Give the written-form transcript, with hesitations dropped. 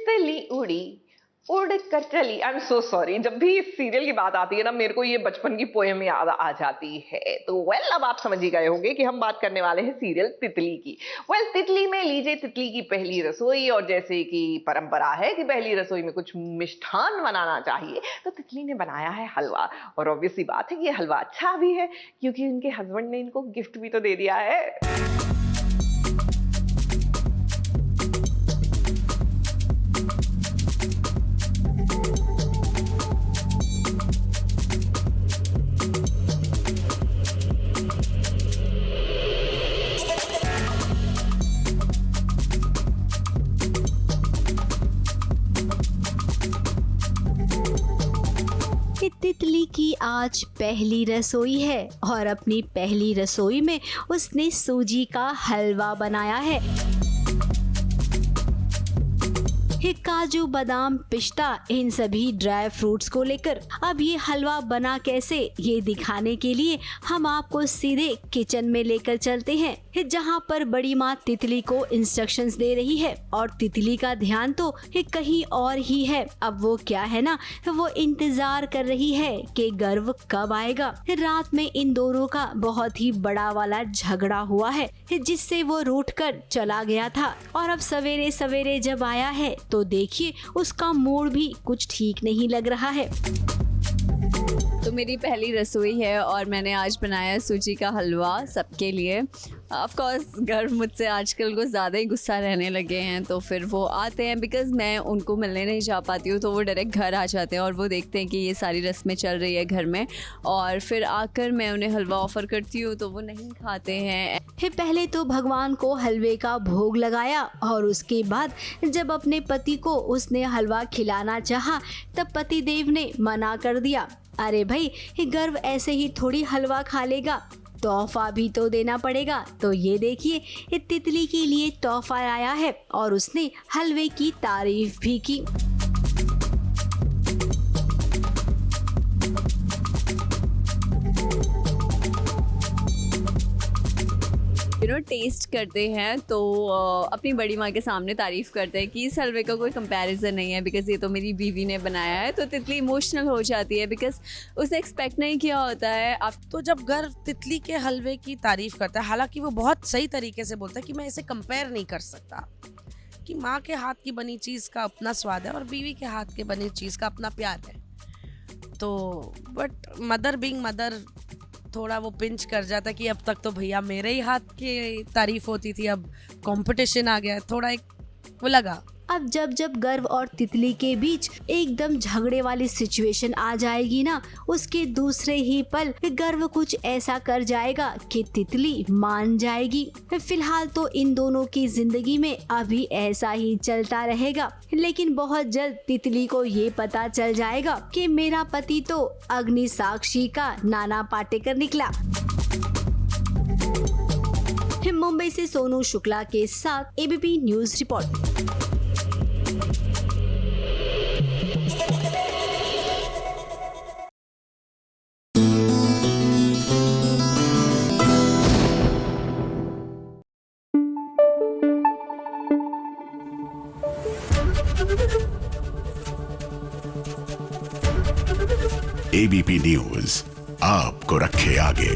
तितली उड़ी उड़ कर चली। आई एम सो सॉरी, जब भी इस सीरियल की बात आती है ना मेरे को ये बचपन की पोएम याद आ जाती है। तो अब आप समझ ही गए होंगे कि हम बात करने वाले हैं सीरियल तितली की। तितली में लीजिए तितली की पहली रसोई, और जैसे कि परंपरा है कि पहली रसोई में कुछ मिष्ठान बनाना चाहिए, तो तितली ने बनाया है हलवा। और ऑब्वियसली बात है कि ये हलवा अच्छा भी है क्योंकि उनके हस्बैंड ने इनको गिफ्ट भी तो दे दिया है। तितली की आज पहली रसोई है और अपनी पहली रसोई में उसने सूजी का हलवा बनाया है। काजू, बादाम, पिस्ता, इन सभी ड्राई फ्रूट्स को लेकर अब ये हलवा बना कैसे, ये दिखाने के लिए हम आपको सीधे किचन में लेकर चलते हैं, जहाँ पर बड़ी माँ तितली को इंस्ट्रक्शंस दे रही है और तितली का ध्यान तो कहीं और ही है। अब वो क्या है ना, वो इंतजार कर रही है कि गर्व कब आएगा। रात में इन दोनों का बहुत ही बड़ा वाला झगड़ा हुआ है, जिससे वो रूठ कर चला गया था और अब सवेरे सवेरे जब आया है तो देखिए उसका मूड भी कुछ ठीक नहीं लग रहा है। तो मेरी पहली रसोई है और मैंने आज बनाया सूजी का हलवा सबके लिए। ऑफ कोर्स घर मुझसे आजकल को ज़्यादा ही गुस्सा रहने लगे हैं, तो फिर वो आते हैं, बिकॉज़ मैं उनको मिलने नहीं जा पाती हूँ, तो वो डायरेक्ट घर आ जाते हैं और वो देखते हैं कि ये सारी रस्में चल रही है घर में, और फिर आकर मैं उन्हें हलवा ऑफ़र करती हूँ तो वो नहीं खाते हैं। पहले तो भगवान को हलवे का भोग लगाया और उसके बाद जब अपने पति को उसने हलवा खिलाना चाहा तब पति देव ने मना कर दिया। अरे भाई, गर्व ऐसे ही थोड़ी हलवा खा लेगा, तोहफा भी तो देना पड़ेगा। तो ये देखिए तितली के लिए तोहफा आया है और उसने हलवे की तारीफ भी की। टेस्ट करते हैं तो अपनी बड़ी माँ के सामने तारीफ़ करते हैं कि इस हलवे का कोई कंपैरिजन नहीं है, बिकॉज़ ये तो मेरी बीवी ने बनाया है। तो तितली इमोशनल हो जाती है बिकॉज़ उसे एक्सपेक्ट नहीं किया होता है। तो जब गर्व तितली के हलवे की तारीफ़ करता है, हालांकि वो बहुत सही तरीके से बोलता है कि मैं इसे कंपेयर नहीं कर सकता, कि माँ के हाथ की बनी चीज़ का अपना स्वाद है और बीवी के हाथ के बनी चीज़ का अपना प्यार है। तो बट मदर बीइंग मदर थोड़ा वो पिंच कर जाता कि अब तक तो भैया मेरे ही हाथ की तारीफ होती थी, अब कंपटीशन आ गया, थोड़ा एक वो लगा। अब जब गर्व और तितली के बीच एकदम झगड़े वाली सिचुएशन आ जाएगी ना, उसके दूसरे ही पल गर्व कुछ ऐसा कर जाएगा कि तितली मान जाएगी। फिलहाल तो इन दोनों की जिंदगी में अभी ऐसा ही चलता रहेगा, लेकिन बहुत जल्द तितली को ये पता चल जाएगा कि मेरा पति तो अग्नि साक्षी का नाना पाटेकर निकला। मुंबई से सोनू शुक्ला के साथ ABP news report. ABP news आपको रखे आगे।